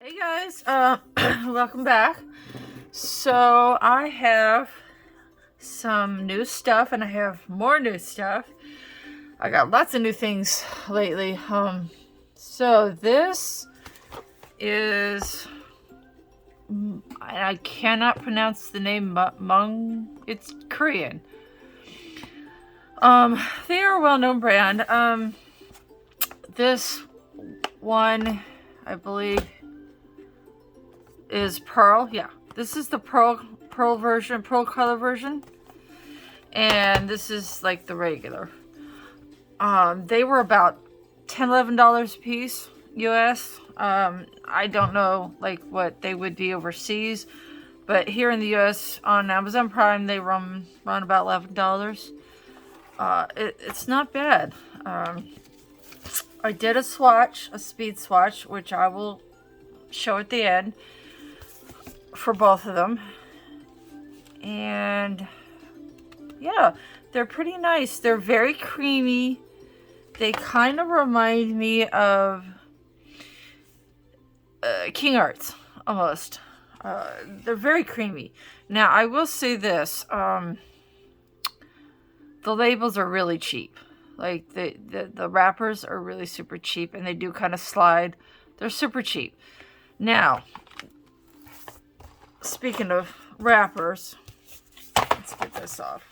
Hey guys, welcome back. So I have some new stuff and I have more new stuff. I got lots of new things lately. So this is, I cannot pronounce the name, it's Korean. They are a well-known brand. This one, I believe, is pearl. Yeah, this is the pearl version, pearl color version, and this is like the regular. They were about $10-11 a piece US. I don't know like what they would be overseas, but here in the US on Amazon Prime they run about $11. It's not bad. I did a speed swatch, which I will show at the end, for both of them, and yeah, they're pretty nice. They're very creamy. They kind of remind me of King Arts almost. They're very creamy. Now I will say this, the labels are really cheap. Like the wrappers are really super cheap, and they do kind of slide. They're super cheap. Now, speaking of wrappers, let's get this off.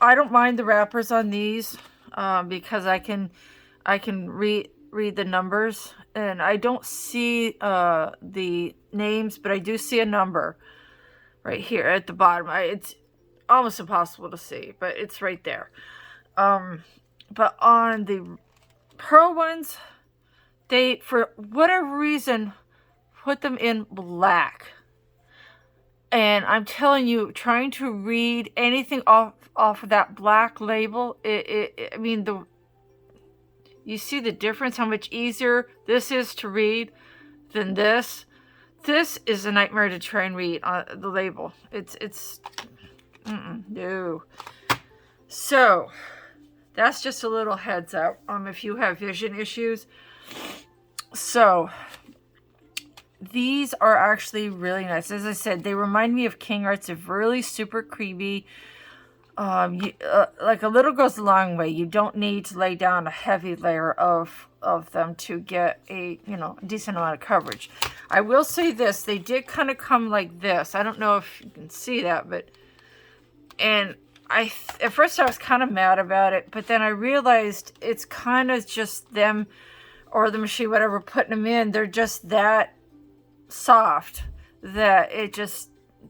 I don't mind the wrappers on these because I can read the numbers, and I don't see the names, but I do see a number right here at the bottom. It's almost impossible to see, but it's right there. But on the pearl ones, they, for whatever reason, put them in black. And I'm telling you, trying to read anything off of that black label, I mean, you see the difference, how much easier this is to read than this. This is a nightmare to try and read on the label. No. So, that's just a little heads up if you have vision issues. So, these are actually really nice. As I said, they remind me of King Arts. They're really super creamy. Like a little goes a long way. You don't need to lay down a heavy layer of them to get a decent amount of coverage. I will say this: they did kind of come like this. I don't know if you can see that, but at first I was kind of mad about it, but then I realized it's kind of just them or the machine, whatever, putting them in. They're just that soft that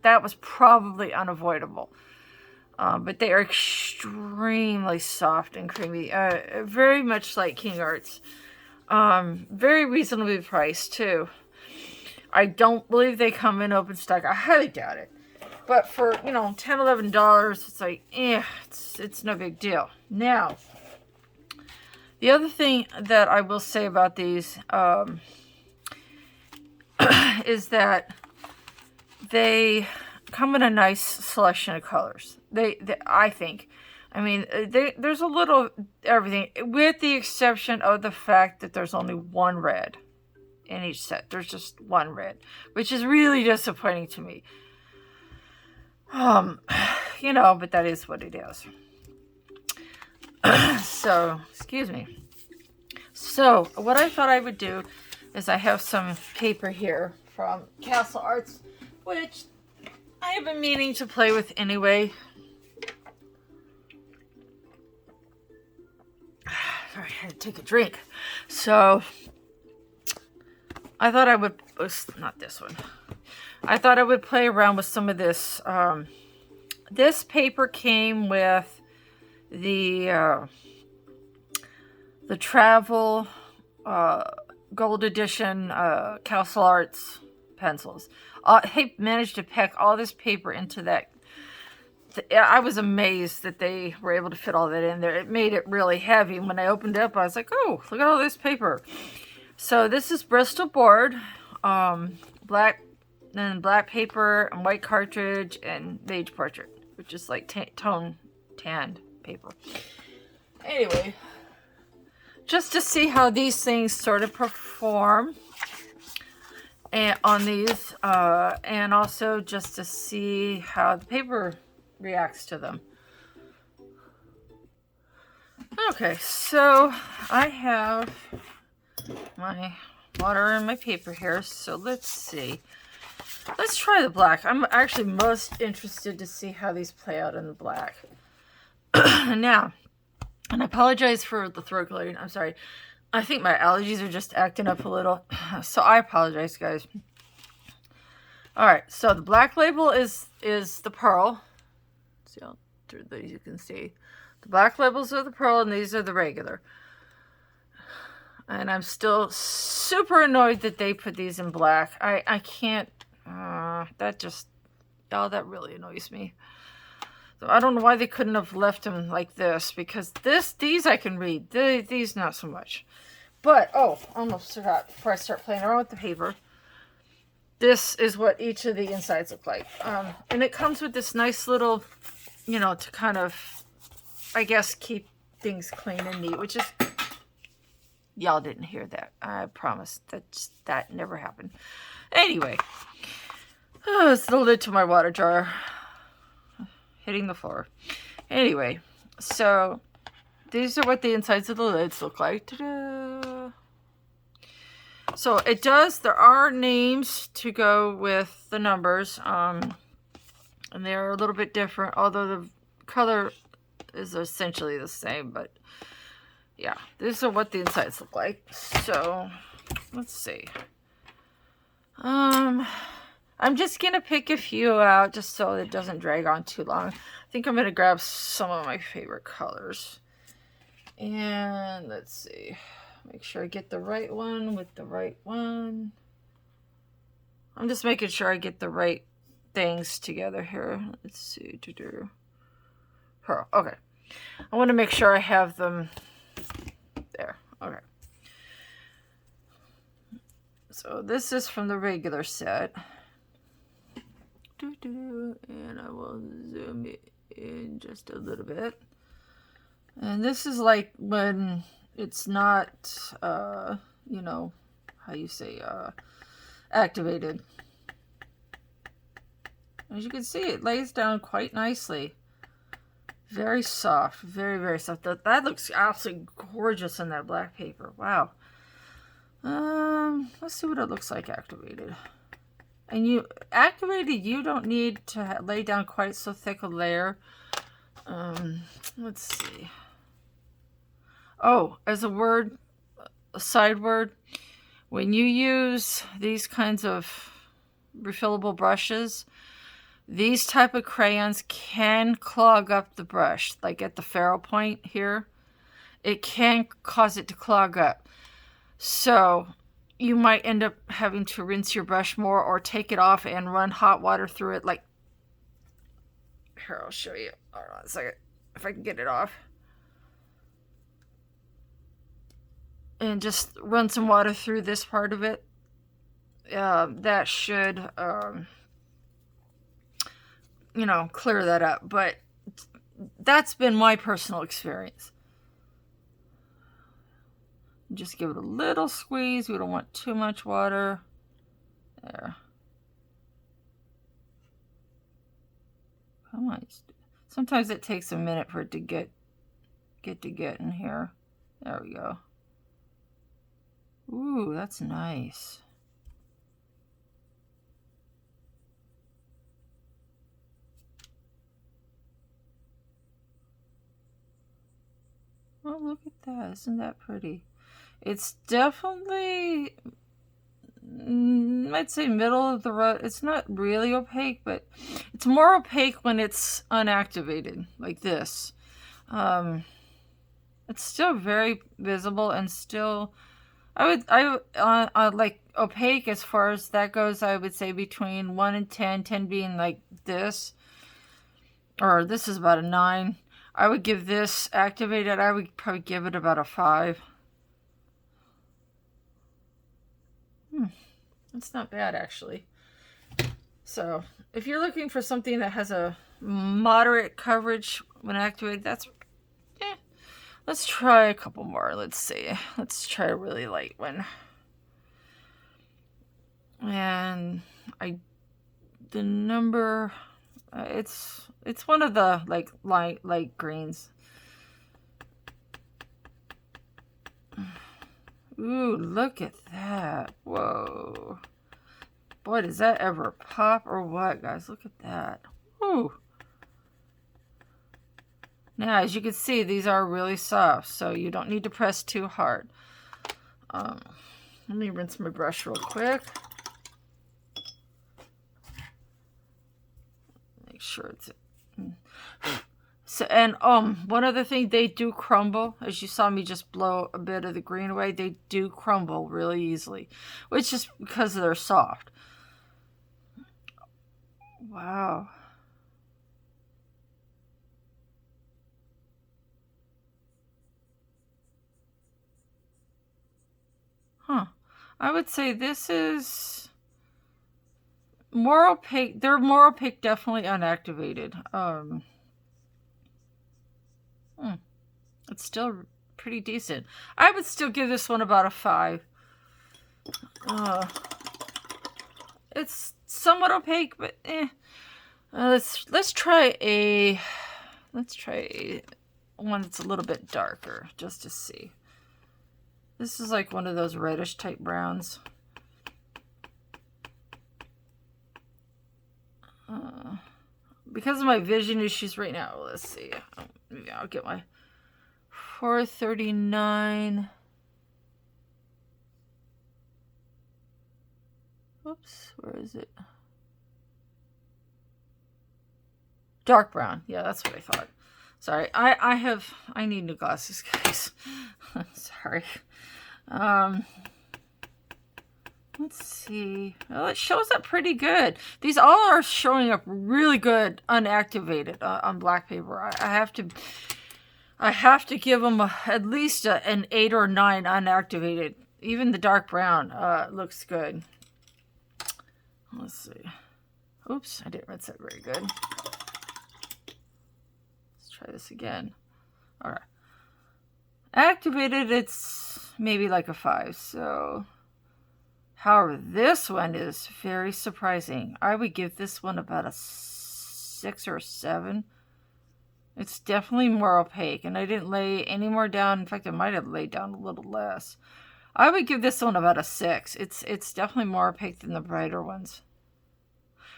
that was probably unavoidable. But they are extremely soft and creamy, very much like King Arts. Very reasonably priced too. I don't believe they come in open stock. I highly doubt it. But for $10-11, it's like, it's no big deal. Now, the other thing that I will say about these is that they come in a nice selection of colors. I think. I mean, there's a little everything, with the exception of the fact that there's only one red in each set. There's just one red, which is really disappointing to me. But that is what it is. So, excuse me. So, what I thought I would do is I have some paper here from Castle Arts, which I have been meaning to play with anyway. Sorry, I had to take a drink. So, I thought I would, not this one. I thought I would play around with some of this. This paper came with the travel gold edition Castle Arts pencils. They managed to pack all this paper into that. I was amazed that they were able to fit all that in there. It made it really heavy. And when I opened it up, I was like, oh, look at all this paper. So this is Bristol board, black paper and white cartridge and beige portrait, which is like tone tanned paper. Anyway, just to see how these things sort of perform and on these, and also just to see how the paper reacts to them. Okay, so I have my water and my paper here, so let's see. Let's try the black. I'm actually most interested to see how these play out in the black. Now, and I apologize for the throat clearing. I'm sorry. I think my allergies are just acting up a little. So I apologize, guys. Alright, so the black label is the pearl. See, through these you can see. The black labels are the pearl and these are the regular. And I'm still super annoyed that they put these in black. I can't, that really annoys me. So I don't know why they couldn't have left them like this, because these I can read. These not so much. But, almost forgot before I start playing around with the paper. This is what each of the insides look like. And it comes with this nice little, to kind of, I guess, keep things clean and neat, which is, y'all didn't hear that. I promise that never happened. Anyway, it's the lid to my water jar hitting the floor. Anyway, so these are what the insides of the lids look like. Ta-da! So there are names to go with the numbers, and they're a little bit different, although the color is essentially the same, but yeah, these are what the insides look like. So let's see. I'm just gonna pick a few out just so it doesn't drag on too long. I think I'm gonna grab some of my favorite colors, and let's see, make sure I get the right one with the right one. I'm just making sure I get the right things together here. Let's see, to do pearl. Okay, I want to make sure I have them there. Okay, so this is from the regular set. And I will zoom it in just a little bit. And this is like when it's not, how you say, activated. As you can see, it lays down quite nicely. Very soft, very, very soft. That looks absolutely gorgeous on that black paper. Wow. Let's see what it looks like activated. And you don't need to lay down quite so thick a layer. Let's see. Oh, as a side word, when you use these kinds of refillable brushes, these type of crayons can clog up the brush, like at the ferrule point here. It can cause it to clog up. So you might end up having to rinse your brush more or take it off and run hot water through it. Like, here, I'll show you. Hold on a second, if I can get it off. And just run some water through this part of it. That should, clear that up. But that's been my personal experience. Just give it a little squeeze. We don't want too much water. There. Come on. Sometimes it takes a minute for it to get in here. There we go. Ooh, that's nice. Oh, look at that. Isn't that pretty? It's definitely, I'd say middle of the road. It's not really opaque, but it's more opaque when it's unactivated, like this. It's still very visible and still, I like opaque as far as that goes, I would say between 1 and 10, 10 being like this, or this is about a 9. I would give this activated, I would probably give it about a 5. That's not bad, actually. So, if you're looking for something that has a moderate coverage when activated, Let's try a couple more. Let's see. Let's try a really light one. And the number, it's one of the like light greens. Ooh, look at that. Whoa. Boy, does that ever pop or what, guys? Look at that. Ooh. Now, as you can see, these are really soft, so you don't need to press too hard. Let me rinse my brush real quick. Make sure it's... So, and one other thing, they do crumble. As you saw me just blow a bit of the green away, they do crumble really easily, which is because they're soft. Wow. Huh. I would say this is more opaque. They're more opaque, definitely unactivated. It's still pretty decent. I would still give this one about a 5. It's somewhat opaque, but let's try one that's a little bit darker just to see. This is like one of those reddish type browns. Because of my vision issues right now, let's see. Maybe I'll get my 439. Whoops, where is it? Dark brown. Yeah, that's what I thought. Sorry, I need new glasses, guys. Sorry. Let's see. Well, it shows up pretty good. These all are showing up really good unactivated on black paper. I have to give them at least an 8 or 9 unactivated. Even the dark brown looks good. Let's see. Oops, I didn't rinse that very good. Let's try this again. All right. Activated, it's maybe like a 5. So, however, this one is very surprising. I would give this one about a 6 or 7. It's definitely more opaque, and I didn't lay any more down. In fact, I might have laid down a little less. I would give this one about a 6. It's definitely more opaque than the brighter ones.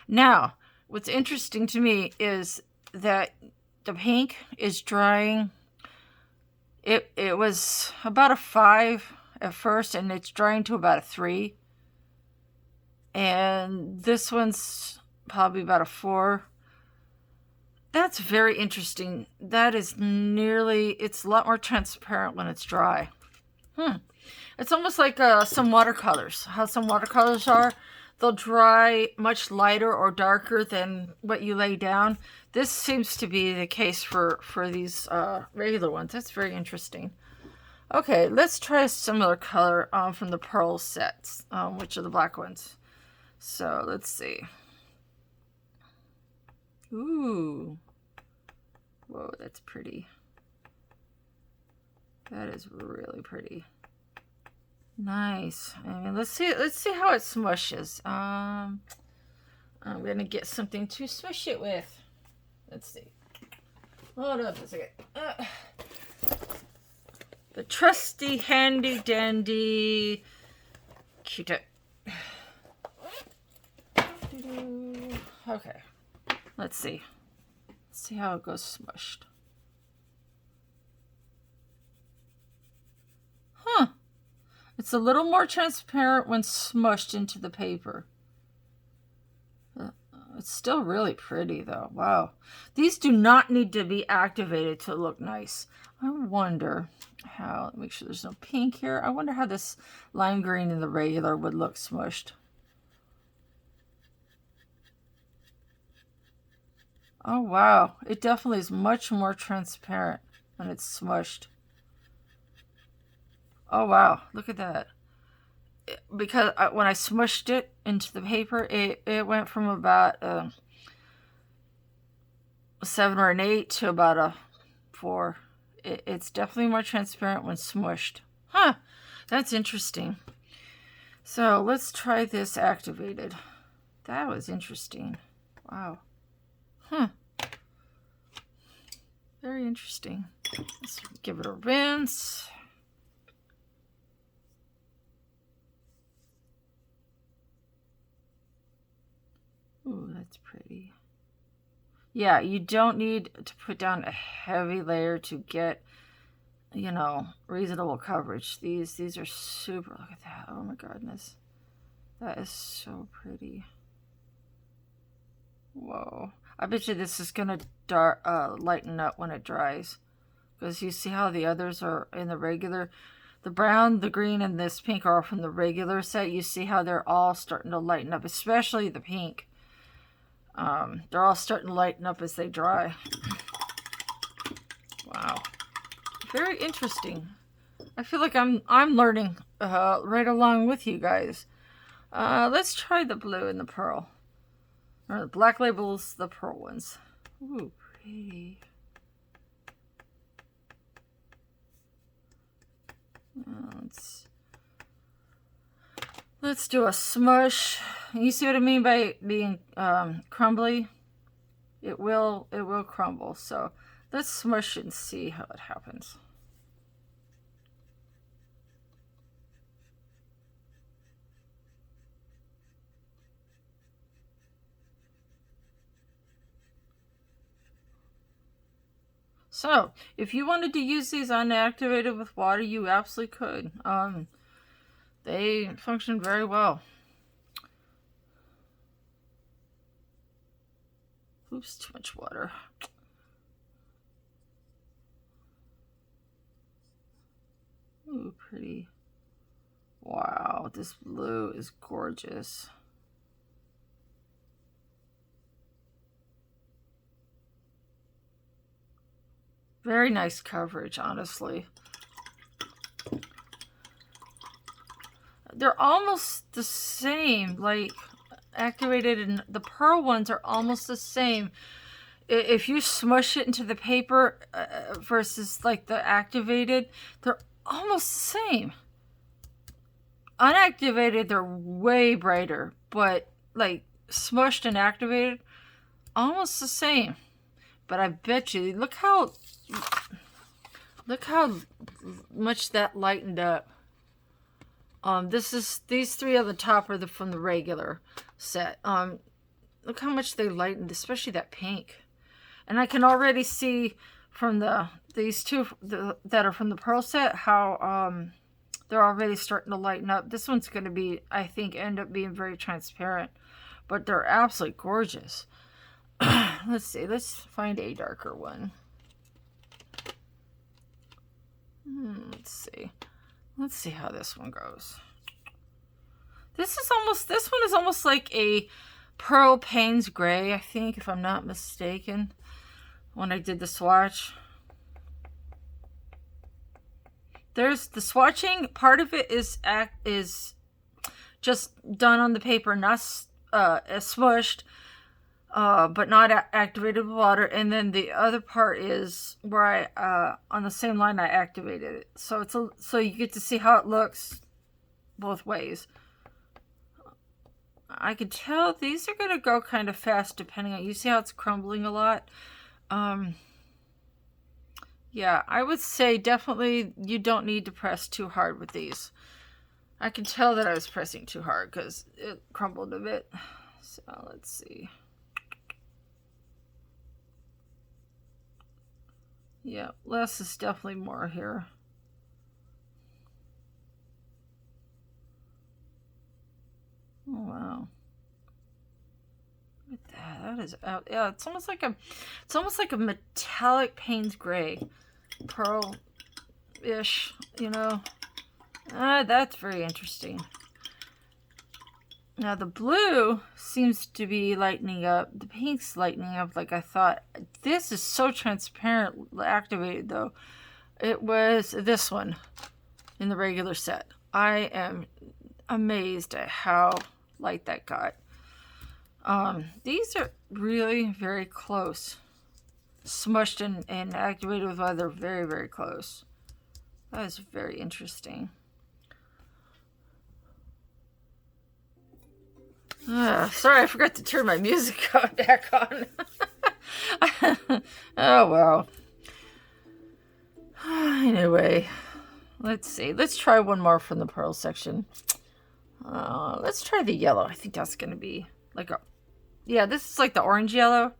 Now, what's interesting to me is that the pink is drying. It was about a 5 at first, and it's drying to about a 3. And this one's probably about a 4. That's very interesting. That is it's a lot more transparent when it's dry. It's almost like some watercolors. How some watercolors are. They'll dry much lighter or darker than what you lay down. This seems to be the case for these regular ones. That's very interesting. Okay, let's try a similar color from the pearl sets, which are the black ones. So let's see. Ooh. Whoa, that's pretty. That is really pretty. Nice. I mean, let's see how it smushes. I'm gonna get something to smush it with. Let's see. Hold on a second. The trusty handy dandy Q-tip. Okay. Let's see. Let's see how it goes smushed. Huh. It's a little more transparent when smushed into the paper. It's still really pretty though. Wow. These do not need to be activated to look nice. I wonder how, make sure there's no pink here. I wonder how this lime green in the regular would look smushed. Oh wow. It definitely is much more transparent when it's smushed. Oh wow, look at that. Because when I smushed it into the paper, it went from about a 7 or an 8 to about a 4. it's definitely more transparent when smushed. Huh, that's interesting. So let's try this activated. That was interesting. Wow. Huh. Very interesting. Let's give it a rinse. Ooh, that's pretty. Yeah, you don't need to put down a heavy layer to get, you know, reasonable coverage. These are super. Look at that. Oh my goodness. That is so pretty. Whoa. I bet you this is going to lighten up when it dries. Because you see how the others are in the regular. The brown, the green, and this pink are from the regular set. You see how they're all starting to lighten up, especially the pink. They're all starting to lighten up as they dry. Wow. Very interesting. I feel like I'm learning right along with you guys. Let's try the blue and the pearl. Or the black labels, the pearl ones. Ooh, pretty. Let's do a smush. You see what I mean by being crumbly? It will crumble. So let's smush it and see how it happens. So if you wanted to use these unactivated with water, you absolutely could. They function very well. Oops, too much water. Ooh, pretty. Wow, this blue is gorgeous. Very nice coverage, honestly. They're almost the same, like activated, and the pearl ones are almost the same. If you smush it into the paper versus like the activated, they're almost the same. Unactivated, they're way brighter, but like smushed and activated, almost the same. But I bet you, look how much that lightened up. These three on the top are from the regular set. Look how much they lightened, especially that pink. And I can already see from these two that are from the pearl set how they're already starting to lighten up. This one's going to be, I think, end up being very transparent, but they're absolutely gorgeous. Let's see. Let's find a darker one. Let's see. Let's see how this one goes. This one is almost like a Pearl Payne's Gray, I think, if I'm not mistaken, when I did the swatch. There's the swatching, part of it is just done on the paper, not smushed, but not activated with water. And then the other part is where I, on the same line, I activated it. So so you get to see how it looks both ways. I can tell these are going to go kind of fast depending on, you see how it's crumbling a lot? Yeah, I would say definitely you don't need to press too hard with these. I can tell that I was pressing too hard because it crumbled a bit. So let's see. Yeah, less is definitely more here. Oh wow. Look at that. That is out. Yeah, it's almost like a metallic Payne's Gray. Pearl-ish, you know. That's very interesting. Now the blue seems to be lightening up. The pink's lightening up like I thought. This is so transparent activated though. It was this one in the regular set. I am amazed at how light that got. These are really very close. smushed and activated with while they're very, very close. That is very interesting. Sorry, I forgot to turn my music back on. Oh, well. Anyway, let's see. Let's try one more from the pearl section. Let's try the yellow. I think that's going to be like a... Yeah, this is like the orange yellow.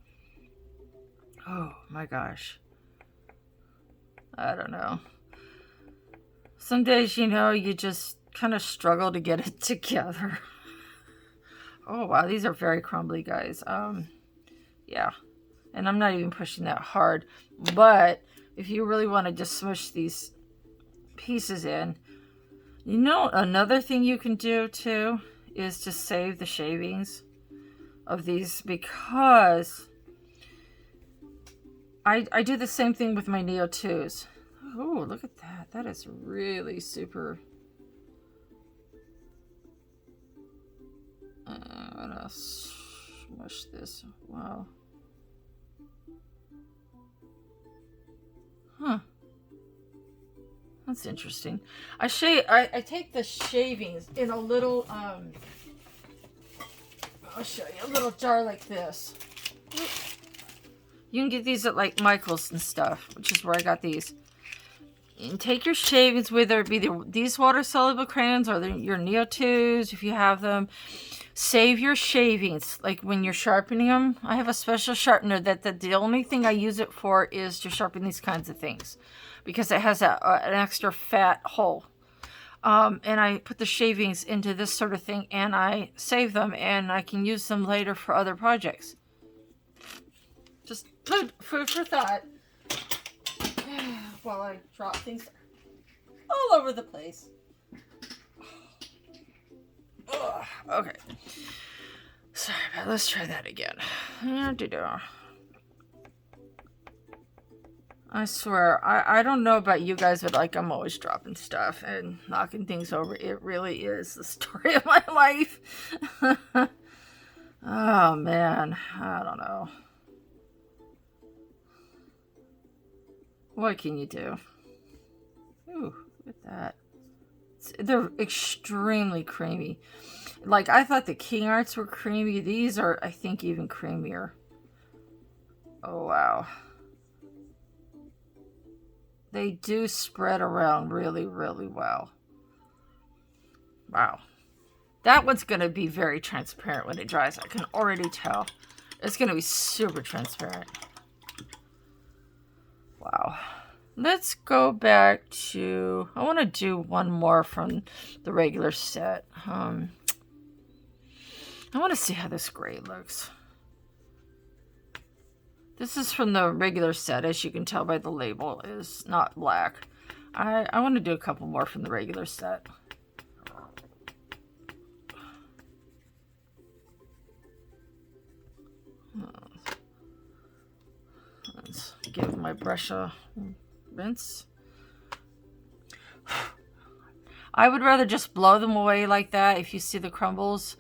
Oh, my gosh. I don't know. Some days, you know, you just kind of struggle to get it together. Oh, wow. These are very crumbly, guys. Yeah. And I'm not even pushing that hard. But if you really want to just smush these pieces in, you know, another thing you can do too is to save the shavings of these, because I do the same thing with my Neo 2s. Oh, look at that. That is really super. I'm gonna smush this. Wow. Huh. That's interesting. I take the shavings in a little I'll show you, a little jar like this. You can get these at like Michael's and stuff, which is where I got these. And take your shavings, whether it be these water soluble crayons or your Neo 2s if you have them. Save your shavings, like when you're sharpening them. I have a special sharpener that the only thing I use it for is to sharpen these kinds of things, because it has an extra fat hole. And I put the shavings into this sort of thing, and I save them, and I can use them later for other projects. Just food for thought. While I drop things all over the place. Ugh, okay. Sorry about. Let's try that again. I swear, I don't know about you guys, but like I'm always dropping stuff and knocking things over. It really is the story of my life. Oh man, I don't know. What can you do? Ooh, look at that. They're extremely creamy. Like, I thought the King Arts were creamy. These are, I think, even creamier. Oh, wow. They do spread around really, really well. Wow. That one's going to be very transparent when it dries. I can already tell. It's going to be super transparent. Wow. Let's go back to... I want to do one more from the regular set. I want to see how this gray looks. This is from the regular set, as you can tell by the label, is not black. I want to do a couple more from the regular set. Let's give my brush a rinse. I would rather just blow them away like that if you see the crumbles.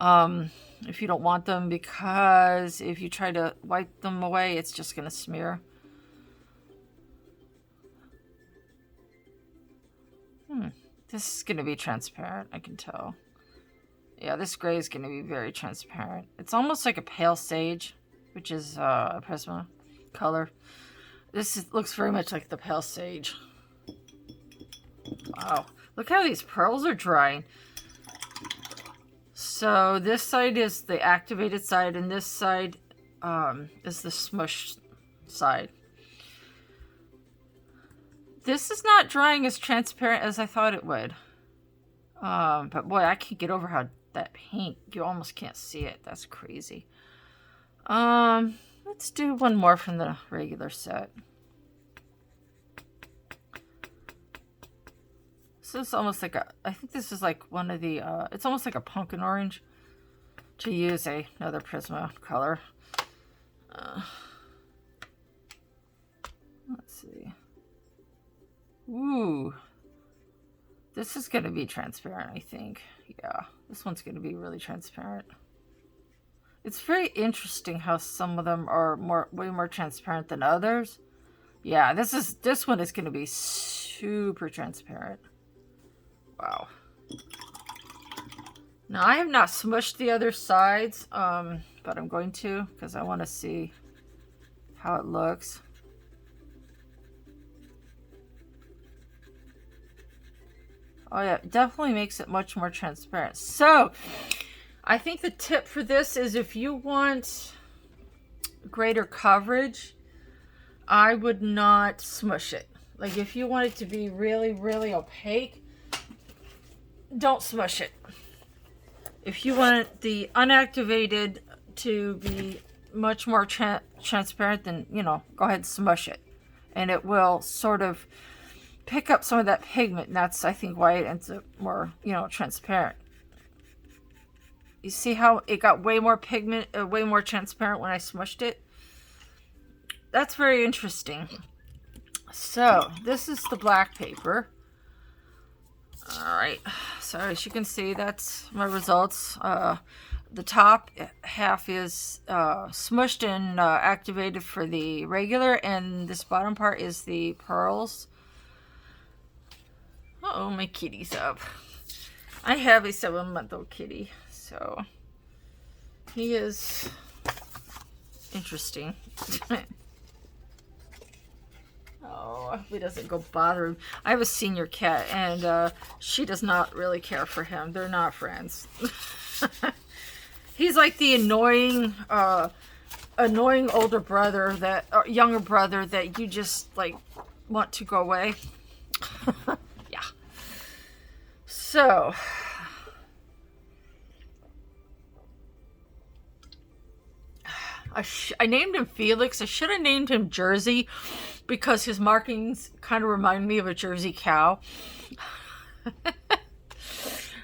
If you don't want them, because if you try to wipe them away, it's just going to smear. This is going to be transparent, I can tell. Yeah, this gray is going to be very transparent. It's almost like a pale sage, which is a Prisma color. Looks very much like the pale sage. Wow. Look how these pearls are drying. So this side is the activated side, and this side is the smushed side. This is not drying as transparent as I thought it would. But boy, I can't get over how that paint, you almost can't see it. That's crazy. Let's do one more from the regular set. This is almost like I think this is like one of the, it's almost like a pumpkin orange, to use another Prisma color. Let's see. Ooh. This is going to be transparent, I think. Yeah, this one's going to be really transparent. It's very interesting how some of them are way more transparent than others. Yeah, this one is going to be super transparent. Wow. Now I have not smushed the other sides, but I'm going to because I want to see how it looks. Oh yeah, it definitely makes it much more transparent. So, I think the tip for this is if you want greater coverage, I would not smush it. Like if you want it to be really, really opaque, don't smush it. If you want the unactivated to be much more transparent, then, you know, go ahead and smush it. And it will sort of pick up some of that pigment. And that's, I think, why it ends up more, you know, transparent. You see how it got way more pigment, way more transparent when I smushed it? That's very interesting. So, this is the black paper. Alright, so as you can see, that's my results. The top half is smushed and activated for the regular, and this bottom part is the pearls. Uh-oh, my kitty's up. I have a 7-month-old kitty, so he is interesting. Oh, he doesn't go bother him. I have a senior cat, and she does not really care for him. They're not friends. He's like the annoying older brother that, or younger brother that you just like want to go away. Yeah. So, I named him Felix. I should have named him Jersey because his markings kind of remind me of a Jersey cow.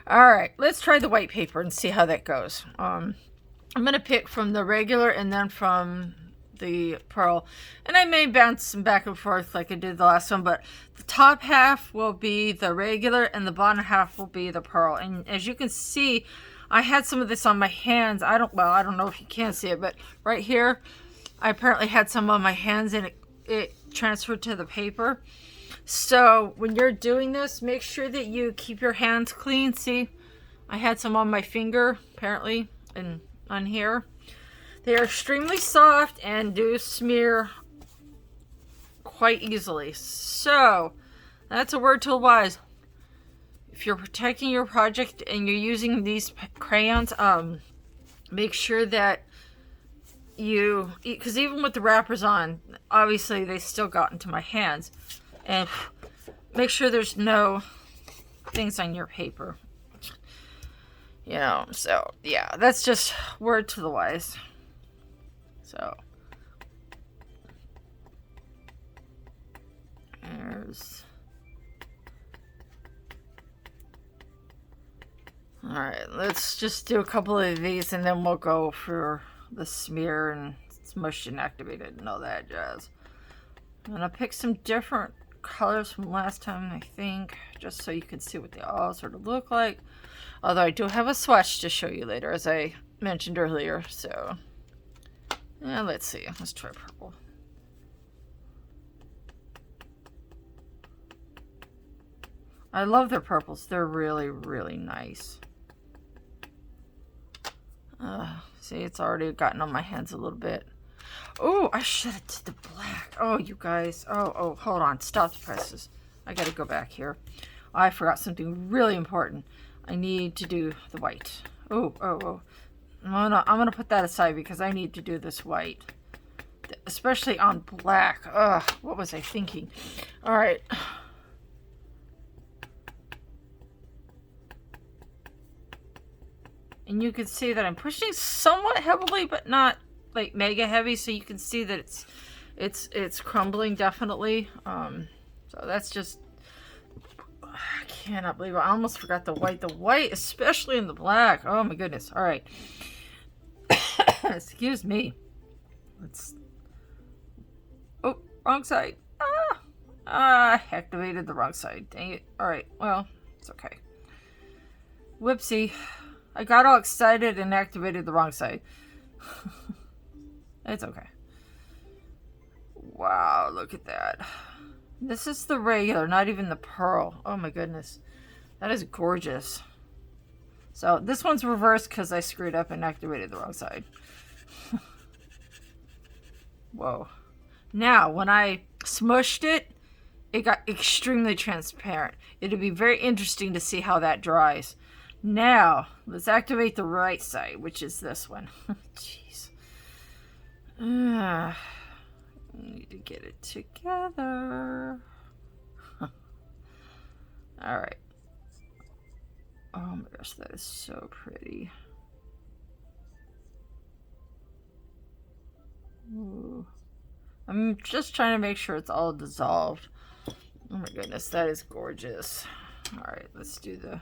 All right, let's try the white paper and see how that goes. I'm going to pick from the regular and then from the pearl. And I may bounce them back and forth like I did the last one, but the top half will be the regular and the bottom half will be the pearl. And as you can see, I had some of this on my hands. I don't know if you can see it, but right here, I apparently had some on my hands and it transferred to the paper. So when you're doing this, make sure that you keep your hands clean. See, I had some on my finger, apparently, and on here. They are extremely soft and do smear quite easily. So that's a word to the wise. If you're protecting your project and you're using these crayons, make sure that you, because even with the wrappers on, obviously they still got into my hands. And make sure there's no things on your paper. You know, so yeah, that's just word to the wise. So there's, all right, let's just do a couple of these and then we'll go for the smear and smush and activated and all that jazz. I'm gonna pick some different colors from last time, I think, just so you can see what they all sort of look like. Although I do have a swatch to show you later, as I mentioned earlier. So, yeah, let's see. Let's try purple. I love their purples. They're really, really nice. See, it's already gotten on my hands a little bit. Oh, I should have did the black. Oh, you guys. Oh, hold on. Stop the presses. I gotta go back here. I forgot something really important. I need to do the white. Oh. I'm gonna put that aside because I need to do this white. Especially on black. Ugh, what was I thinking? All right. And you can see that I'm pushing somewhat heavily, but not like mega heavy, so you can see that it's crumbling definitely. So that's just, I cannot believe it. I almost forgot the white, especially in the black. Oh my goodness. All right. Excuse me. Oh, wrong side. I activated the wrong side. Dang it. All right. Well, it's okay. Whoopsie. I got all excited and activated the wrong side. It's okay. Wow, look at that. This is the regular, not even the pearl. Oh my goodness. That is gorgeous. So this one's reversed because I screwed up and activated the wrong side. Whoa. Now, when I smushed it, it got extremely transparent. It'll be very interesting to see how that dries. Now, let's activate the right side, which is this one. Jeez. Need to get it together. Alright. Oh my gosh, that is so pretty. Ooh. I'm just trying to make sure it's all dissolved. Oh my goodness, that is gorgeous. Alright, let's do the...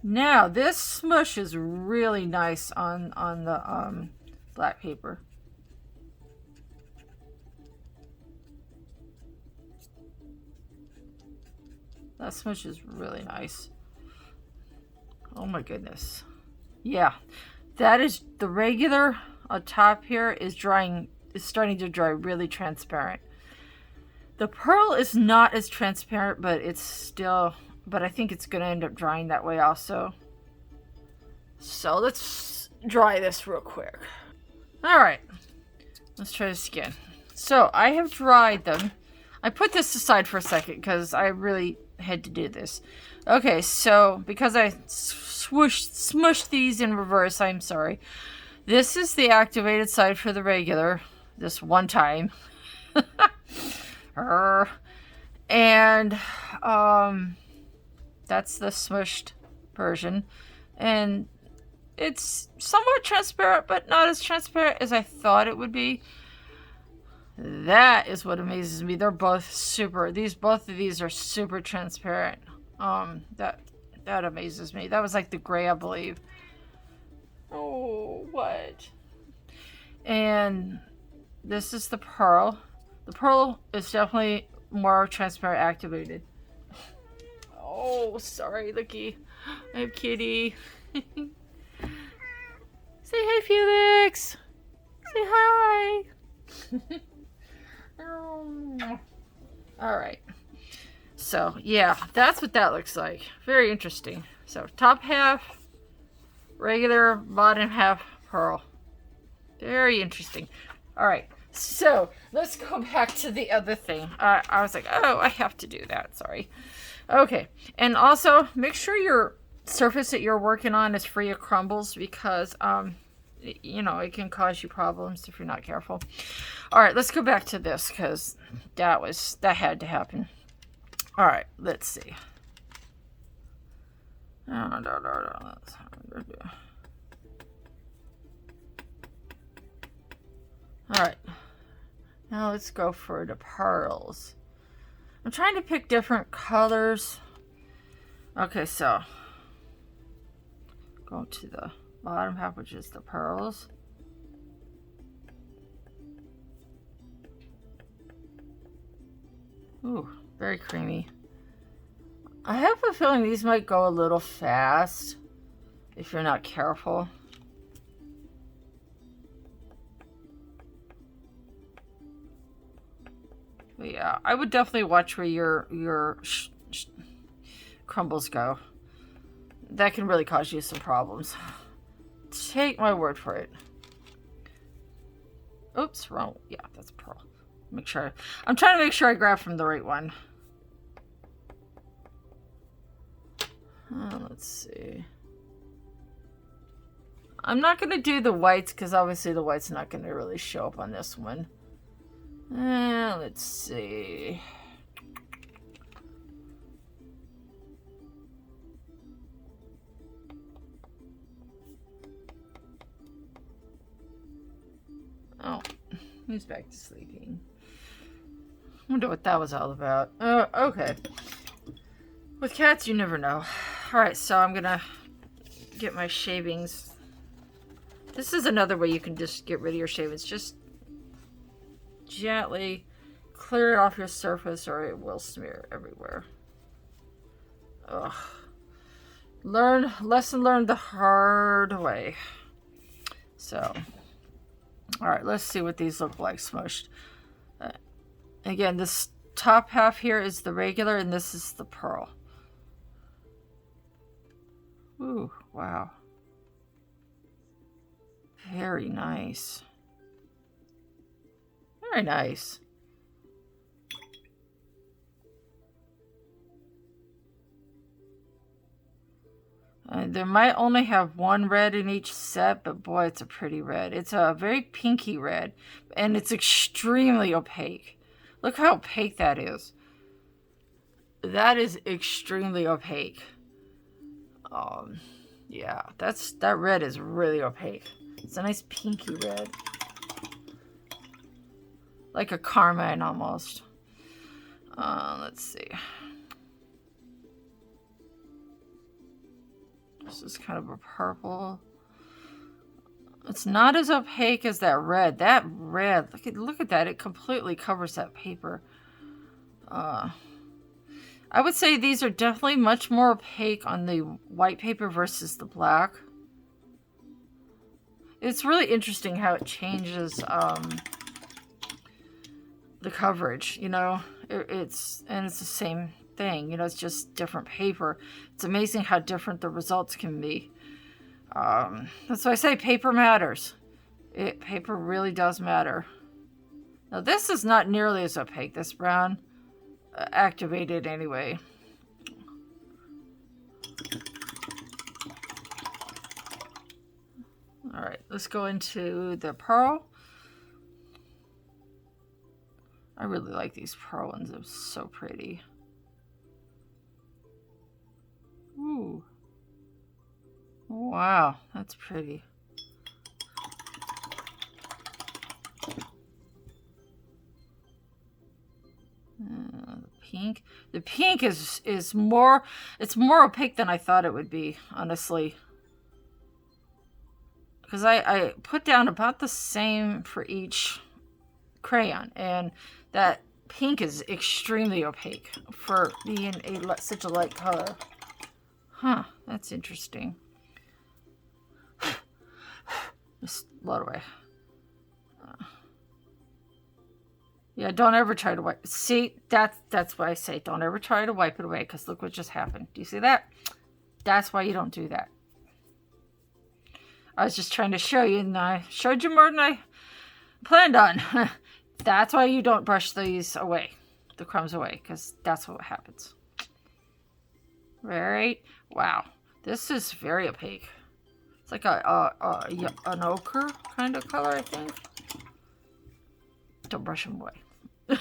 Now, this smush is really nice on the black paper. That smush is really nice. Oh my goodness. Yeah, that is the regular on top here is starting to dry really transparent. The pearl is not as transparent, but it's still, but I think it's going to end up drying that way also. So let's dry this real quick. All right, let's try this again. So I have dried them. I put this aside for a second because I really had to do this. Okay, so because I smushed these in reverse, I'm sorry. This is the activated side for the regular, this one time. And that's the smushed version. And it's somewhat transparent, but not as transparent as I thought it would be. That is what amazes me. They're both super. Both of these are super transparent. That amazes me. That was like the gray, I believe. Oh, what? And this is the pearl. The pearl is definitely more transparent activated. Oh, sorry, looky. I have kitty. Say hi, Felix. Say hi. All right. So, yeah, that's what that looks like. Very interesting. So, top half regular, bottom half pearl. Very interesting. All right. So, let's go back to the other thing. I was like, oh, I have to do that. Sorry. Okay. And also, make sure your surface that you're working on is free of crumbles because, you know, it can cause you problems if you're not careful. All right, let's go back to this because that had to happen. All right, let's see. All right, now let's go for the pearls. I'm trying to pick different colors. Okay, so go to the bottom half, which is the pearls. Ooh, very creamy. I have a feeling these might go a little fast if you're not careful. But yeah, I would definitely watch where your crumbles go. That can really cause you some problems. Take my word for it. Oops, wrong. Yeah, that's pearl. Make sure. I'm trying to make sure I grab from the right one. Let's see. I'm not going to do the whites because obviously the white's not going to really show up on this one. Let's see. Oh, he's back to sleeping. Wonder what that was all about. Okay. With cats, you never know. Alright, so I'm gonna get my shavings. This is another way you can just get rid of your shavings. Just gently clear it off your surface or it will smear everywhere. Ugh. Lesson learned the hard way. So, all right, let's see what these look like smushed. Again, this top half here is the regular, and this is the pearl. Ooh, wow. Very nice. Very nice. There might only have one red in each set, but boy, it's a pretty red. It's a very pinky red, and it's extremely opaque. Look how opaque that is. That is extremely opaque. Yeah, that red is really opaque. It's a nice pinky red. Like a carmine almost. Let's see. This is kind of a purple. It's not as opaque as that red. That red, look at that. It completely covers that paper. I would say these are definitely much more opaque on the white paper versus the black. It's really interesting how it changes the coverage, you know. It's the same thing, you know, it's just different paper. It's amazing how different the results can be. That's why I say paper matters. Paper really does matter. Now this is not nearly as opaque. This brown activated anyway. All right, let's go into the pearl. I really like these pearl ones. They're so pretty. Ooh. Wow, that's pretty. Pink. The pink is more, it's more opaque than I thought it would be, honestly. Because I put down about the same for each crayon, and that pink is extremely opaque for being such a light color. Huh, that's interesting. Just load away. Yeah, don't ever try to wipe. See, that's why I say don't ever try to wipe it away, because look what just happened. Do you see that? That's why you don't do that. I was just trying to show you, and I showed you more than I planned on. That's why you don't brush these away, the crumbs away, because that's what happens. Right? Wow. This is very opaque. It's like an ochre kind of color, I think. Don't brush them away. Okay.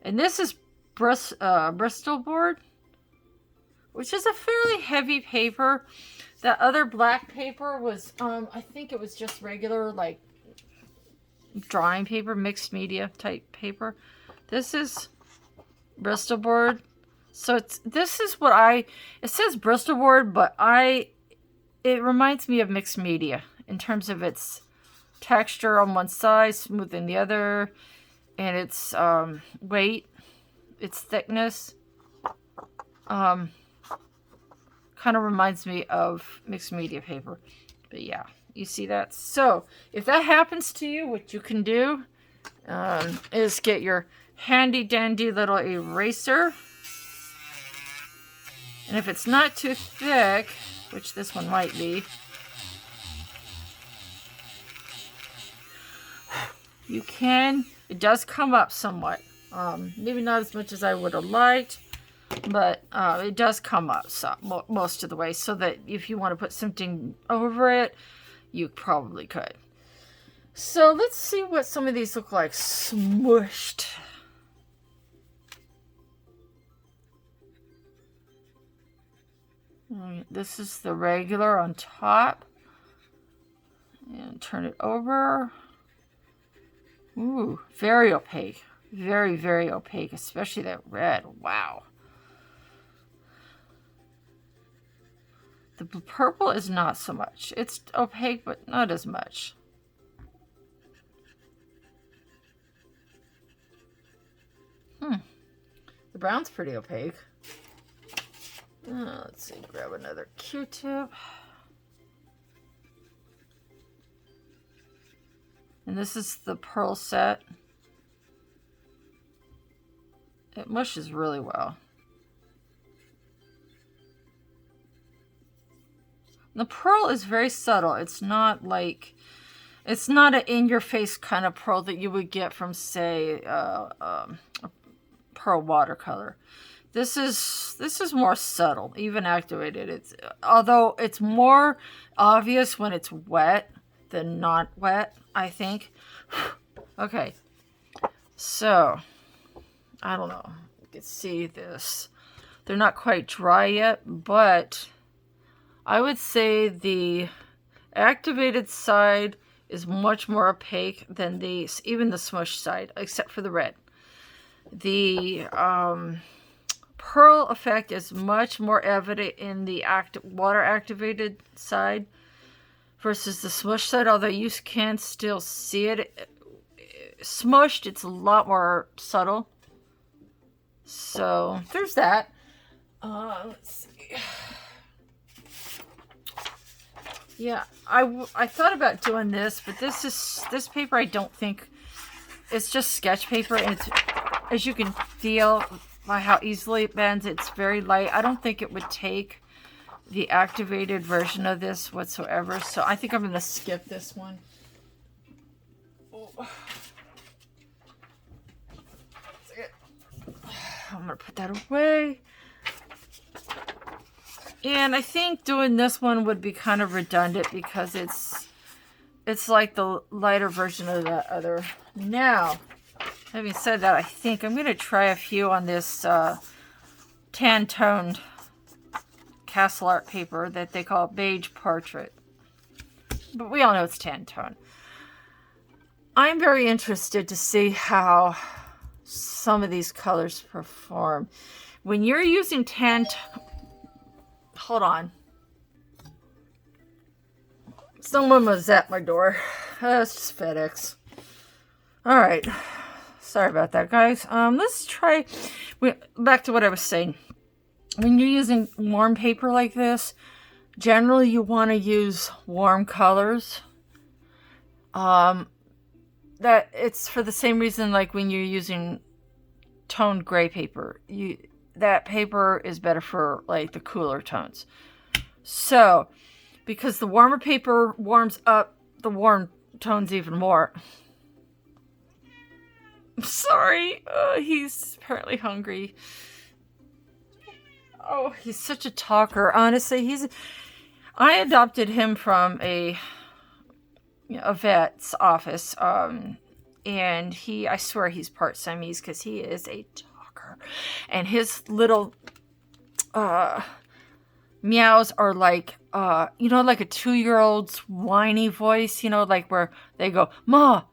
And this is Bristol board, which is a fairly heavy paper. That other black paper was, I think it was just regular, like, drawing paper, mixed media type paper. This is Bristol board. So this is what it says Bristol board, but it reminds me of mixed media in terms of its texture on one side, smooth in the other, and its weight, its thickness. Kind of reminds me of mixed media paper. But yeah, you see that? So if that happens to you, what you can do is get your handy dandy little eraser. And if it's not too thick, which this one might be, you can, it does come up somewhat. Maybe not as much as I would have liked, but it does come up most of the way, so that if you want to put something over it, you probably could. So let's see what some of these look like smushed. This is the regular on top. And turn it over. Ooh, very opaque. Very, very opaque, especially that red. Wow. The purple is not so much. It's opaque, but not as much. brown's pretty opaque. Let's see, grab another Q-tip. And this is the pearl set. It mushes really well. The pearl is very subtle. It's not like, it's not an in-your-face kind of pearl that you would get from, say, a pearl watercolor. This is more subtle, even activated. Although it's more obvious when it's wet than not wet, I think. Okay, so I don't know. You can see this. They're not quite dry yet, but I would say the activated side is much more opaque than even the smush side, except for the red. The pearl effect is much more evident in the water activated side versus the smush side, although you can still see it. Smushed, it's a lot more subtle. So there's that. Let's see. Yeah, I thought about doing this, but this paper I don't think, it's just sketch paper, and it's, as you can feel by how easily it bends, it's very light. I don't think it would take the activated version of this whatsoever, so I think I'm going to skip this one. Oh. I'm going to put that away. And I think doing this one would be kind of redundant because it's like the lighter version of that other. Now, having said that, I think I'm going to try a few on this tan-toned castle art paper that they call beige portrait. But we all know it's tan-tone. I'm very interested to see how some of these colors perform. When you're using hold on. Someone was at my door. That's just FedEx. Alright. Sorry about that, guys. Let's try... Back to what I was saying. When you're using warm paper like this, generally you want to use warm colors. That it's for the same reason like when you're using toned gray paper. That paper is better for like the cooler tones. So, because the warmer paper warms up the warm tones even more. Sorry, he's apparently hungry. Oh, he's such a talker. Honestly, I adopted him from a vet's office, and I swear he's part Siamese because he is a talker. And his little meows are like, like a 2-year-old's whiny voice, like where they go, ma,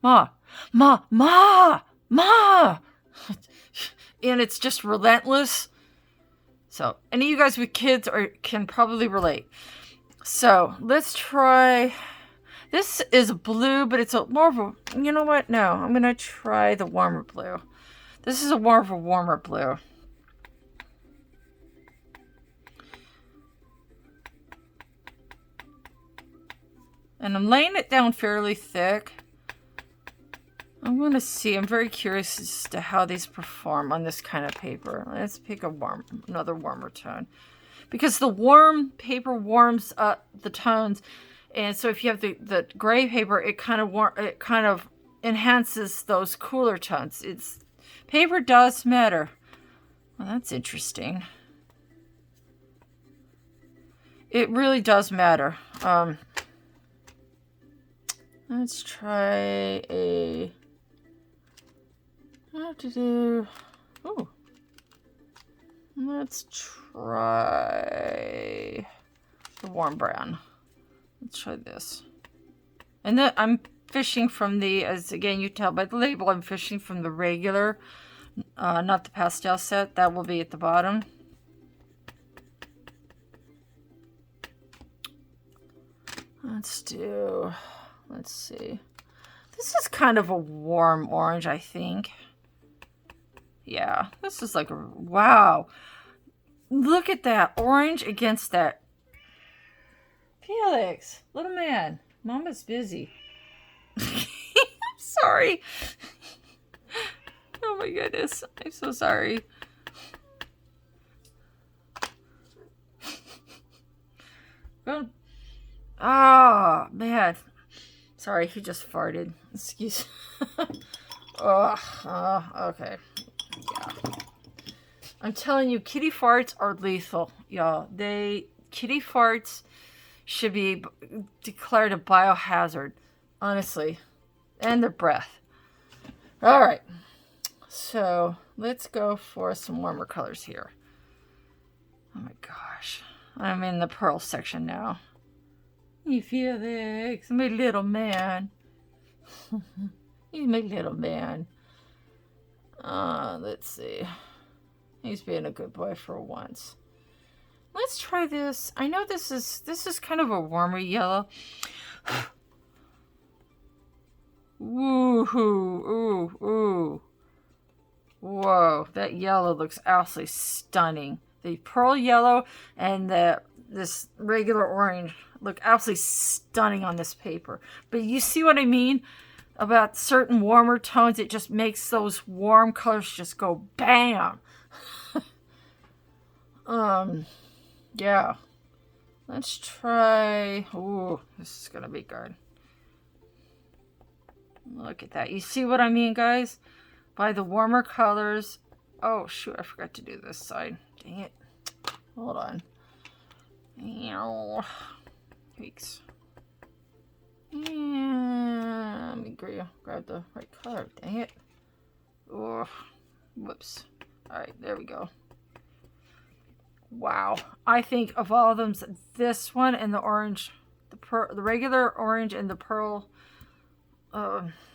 ma, ma, ma, ma. And it's just relentless. So, any of you guys with kids can probably relate. So, let's try... This is blue, but it's more of a... You know what? No, I'm going to try the warmer blue. This is more of a warmer blue. And I'm laying it down fairly thick. I'm going to see. I'm very curious as to how these perform on this kind of paper. Let's pick another warmer tone. Because the warm paper warms up the tones. And so if you have the gray paper, it kind of enhances those cooler tones. Paper does matter. Well, that's interesting. It really does matter. Let's try a... I have to do... Oh. Let's try the warm brown. Let's try this. And then I'm fishing from as again you tell by the label, I'm fishing from the regular, not the pastel set. That will be at the bottom. Let's see. This is kind of a warm orange, I think. Yeah, this is like, wow. Look at that orange against that. Felix, little man, Mama's busy. I'm sorry. Oh my goodness, I'm so sorry. Oh, man. Sorry, he just farted. Excuse me. Okay. Yeah. I'm telling you, kitty farts are lethal, y'all. Kitty farts should be declared a biohazard, honestly. And their breath. All right. So, let's go for some warmer colors here. Oh my gosh. I'm in the pearl section now. You Felix, my little man. He's my little man. Let's see. He's being a good boy for once. Let's try this. I know this is kind of a warmer yellow. Ooh, ooh. Whoa, that yellow looks absolutely stunning. The pearl yellow and this regular orange look absolutely stunning on this paper. But you see what I mean about certain warmer tones? It just makes those warm colors just go bam. Yeah. Let's try. Ooh, this is gonna be good. Look at that. You see what I mean, guys? By the warmer colors. Oh shoot, I forgot to do this side. Dang it. Hold on. Weeks. Yeah, let me grab the right color. Dang it. Oh, whoops. Alright, there we go. Wow. I think of all of them, this one and the orange, the regular orange and the pearl.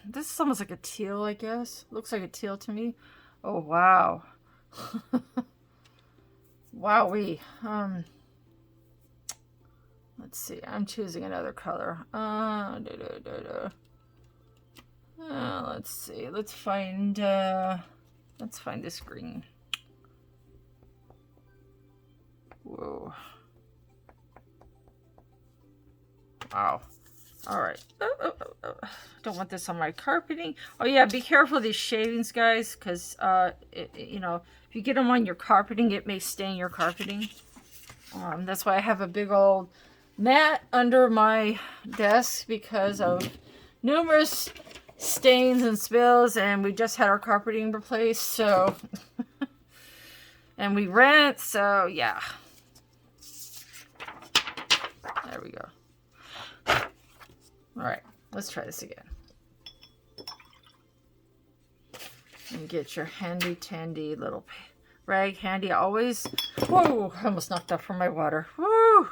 This is almost like a teal, I guess. Looks like a teal to me. Oh, wow. Wowee. Let's see. I'm choosing another color. Let's see. Let's find this green. Whoa. Wow. All right. Don't want this on my carpeting. Oh yeah, be careful of these shavings, guys, because you know, if you get them on your carpeting, it may stain your carpeting. That's why I have a big old mat under my desk because of numerous stains and spills, and we just had our carpeting replaced, so and we rent, so yeah. There we go. All right, let's try this again. And get your handy tandy little rag handy always. Whoa, I almost knocked off from my water. Woo!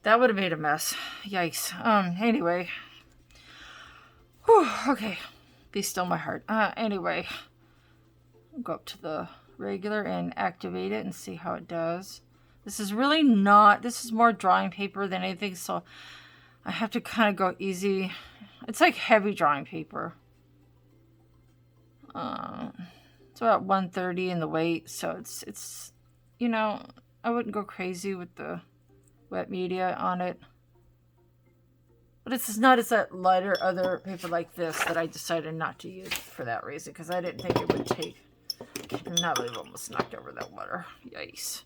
That would have made a mess. Yikes. Anyway. Whew, okay. Be still my heart. Anyway. I'll go up to the regular and activate it and see how it does. This is really not, this is more drawing paper than anything, so I have to kind of go easy. It's like heavy drawing paper. It's about 130 in the weight, so it's you know, I wouldn't go crazy with the wet media on it. But it's not as that lighter other paper like this that I decided not to use for that reason, because I didn't think it would take. I cannot believe I almost knocked over that water. Yikes.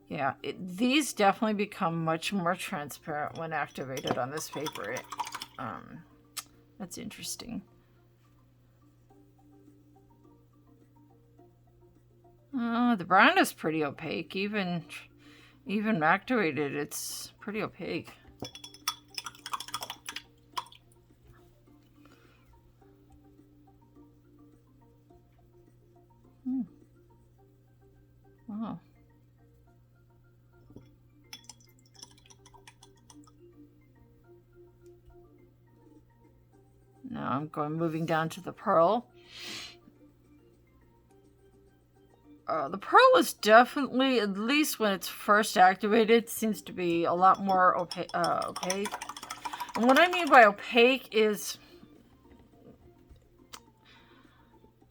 Yeah, these definitely become much more transparent when activated on this paper. That's interesting. The brown is pretty opaque. Even activated, it's pretty opaque. Wow. Now I'm moving down to the pearl. The pearl is definitely, at least when it's first activated, seems to be a lot more opaque. And what I mean by opaque is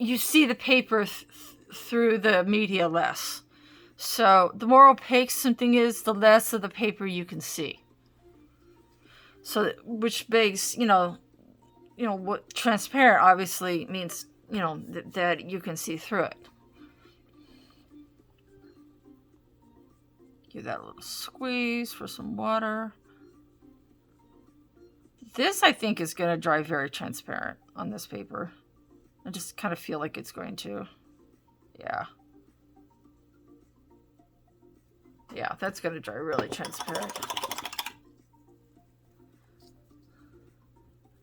you see the paper through the media less. So the more opaque something is, the less of the paper you can see. So, which begs, what transparent obviously means, that you can see through it. Give that a little squeeze for some water. This, I think, is going to dry very transparent on this paper. I just kind of feel like it's going to. Yeah. Yeah, that's going to dry really transparent.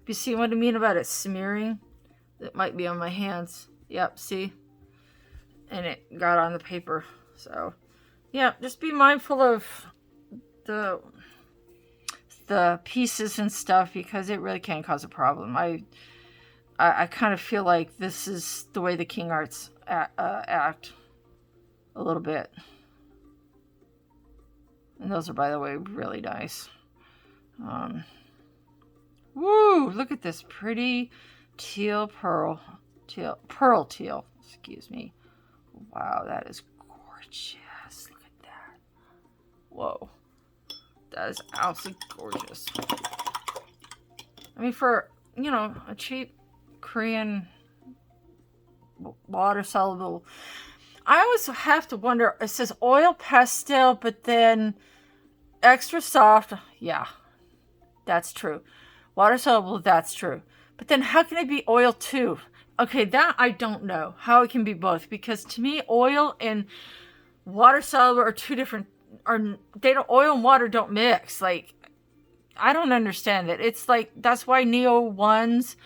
You see what I mean about it smearing? It might be on my hands. Yep, see? And it got on the paper. So, yeah, just be mindful of the pieces and stuff, because it really can cause a problem. I kind of feel like this is the way the King Arts act a little bit. And those are, by the way, really nice. Woo! Look at this pretty pearl teal. Excuse me. Wow, that is gorgeous. Look at that. Whoa. That is absolutely gorgeous. I mean, for, a cheap Korean water soluble, I always have to wonder, it says oil pastel, but then extra soft. Yeah, that's true. Water soluble, that's true. But then how can it be oil too? Okay, that I don't know how it can be both, because to me, oil and water soluble are two different. Oil and water don't mix. Like, I don't understand it. It's like, that's why Neo 1s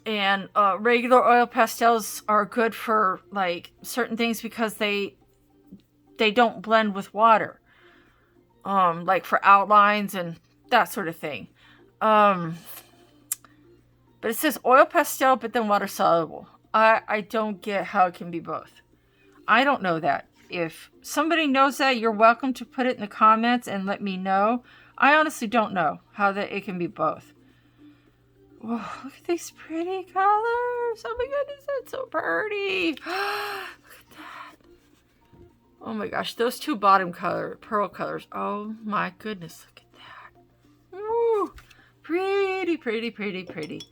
and regular oil pastels are good for like certain things, because they don't blend with water. Like for outlines and that sort of thing. But it says oil pastel, but then water soluble. I don't get how it can be both. I don't know that. If somebody knows that, you're welcome to put it in the comments and let me know. I honestly don't know how that it can be both. Whoa, look at these pretty colors. Oh my goodness, that's so pretty. Look at that. Oh my gosh, those two bottom pearl colors. Oh my goodness, look at that. Woo. Pretty, pretty, pretty, pretty.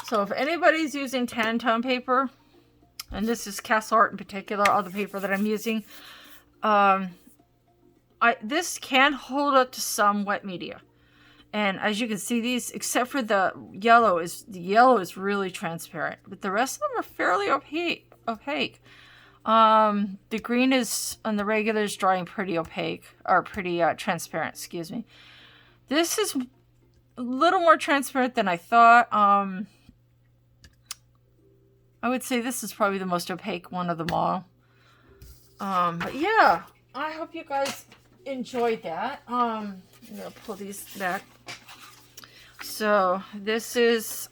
So if anybody's using Tan-tone paper, and this is Castle Art in particular, all the paper that I'm using, this can hold up to some wet media. And as you can see, these, except for the yellow is really transparent, but the rest of them are fairly opaque. The green is on the regular is drying pretty opaque, or pretty transparent, excuse me. This is a little more transparent than I thought. I would say this is probably the most opaque one of them all. But yeah, I hope you guys enjoyed that. I'm gonna pull these back. So this is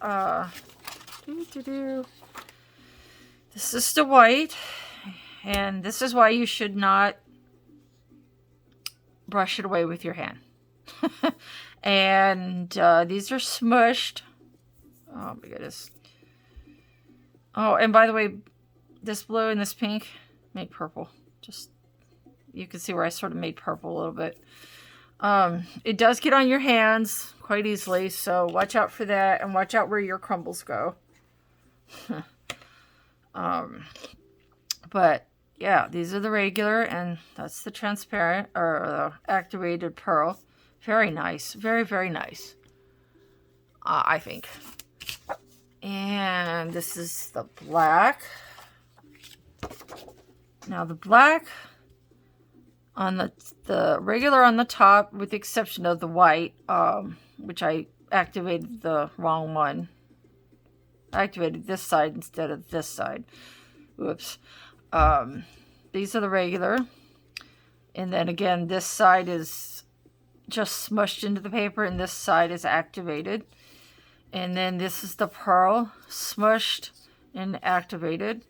this is the white, and this is why you should not brush it away with your hand. And these are smushed. Oh my goodness. Oh, and by the way, this blue and this pink make purple. Just, you can see where I sort of made purple a little bit. It does get on your hands quite easily, so watch out for that, and watch out where your crumbles go. But yeah, these are the regular, and that's the transparent, or the activated pearl. Very nice. Very, very nice. I think. And this is the black. Now the black on the regular on the top, with the exception of the white, which I activated the wrong one. I activated this side instead of this side. Whoops. These are the regular. And then again, this side is just smushed into the paper, and this side is activated. And then this is the pearl, smushed and activated.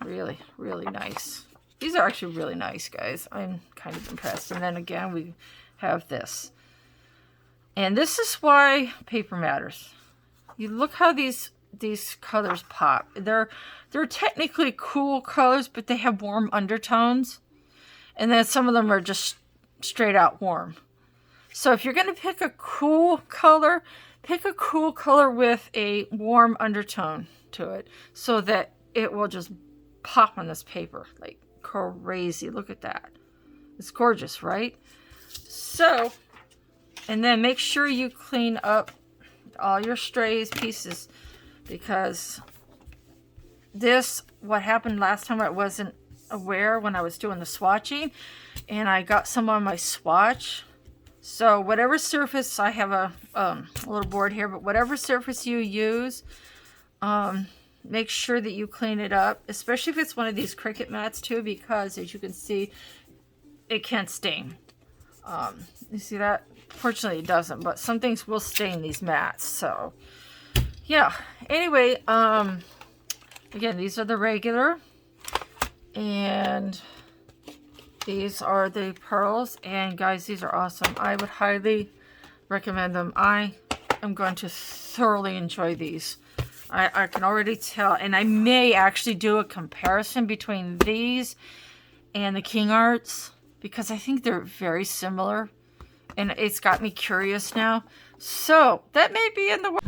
Really, really nice. These are actually really nice, guys. I'm kind of impressed. And then again, we have this. And this is why paper matters. You look how these colors pop. They're technically cool colors, but they have warm undertones. And then some of them are just straight out warm. So if you're going to pick a cool color, pick a cool color with a warm undertone to it so that it will just pop on this paper like crazy. Look at that. It's gorgeous, right? So, and then make sure you clean up all your strays pieces, because what happened last time, I wasn't aware when I was doing the swatching, and I got some on my swatch. So whatever surface, I have a little board here, but whatever surface you use, make sure that you clean it up, especially if it's one of these Cricut mats too, because as you can see, it can stain. You see that? Fortunately it doesn't, but some things will stain these mats. So yeah, anyway, again, these are the regular, and these are the pearls, and guys, these are awesome. I would highly recommend them. I am going to thoroughly enjoy these. I can already tell, and I may actually do a comparison between these and the King Arts, because I think they're very similar, and it's got me curious now. So that may be in the